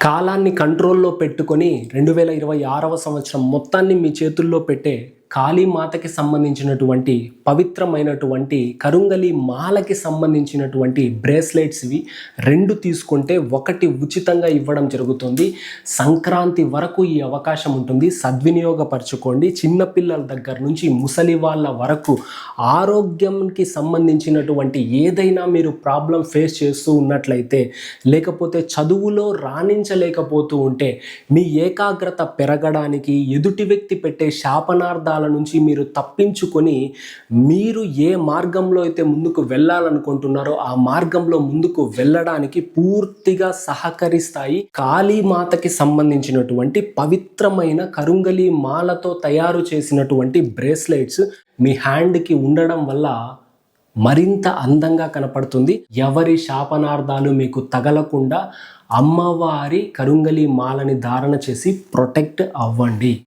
కాలాన్ని కంట్రోల్లో పెట్టుకొని 2026వ సంవత్సరం మొత్తాన్ని మీ చేతుల్లో పెట్టే కాళీమాతకి సంబంధించినటువంటి పవిత్రమైనటువంటి కరుంగలి మాలకి సంబంధించినటువంటి బ్రేస్లెట్స్ ఇవి 2 తీసుకుంటే 1 ఉచితంగా ఇవ్వడం జరుగుతుంది. సంక్రాంతి వరకు ఈ అవకాశం ఉంటుంది, సద్వినియోగపరచుకోండి. చిన్నపిల్లల దగ్గర నుంచి ముసలి వాళ్ళ వరకు ఆరోగ్యంకి సంబంధించినటువంటి ఏదైనా మీరు ప్రాబ్లం ఫేస్ చేస్తూ ఉన్నట్లయితే, లేకపోతే చదువులో రాణించలేకపోతూ ఉంటే, మీ ఏకాగ్రత పెరగడానికి, ఎదుటి వ్యక్తి పెట్టే శాపనార్థాల నుంచి మీరు తప్పించుకొని మీరు ఏ మార్గంలో అయితే ముందుకు వెళ్ళాలనుకుంటున్నారో ఆ మార్గంలో ముందుకు వెళ్ళడానికి పూర్తిగా సహకరిస్తాయి. కాళీమాతకి సంబంధించినటువంటి పవిత్రమైన కరుంగలి మాలతో తయారు చేసినటువంటి బ్రేస్లెట్స్ మీ హ్యాండ్కి ఉండడం వల్ల మరింత అందంగా కనపడుతుంది. ఎవరి శాపనార్థాలు మీకు తగలకుండా అమ్మవారి కరుంగలి మాలని ధారణ చేసి ప్రొటెక్ట్ అవ్వండి.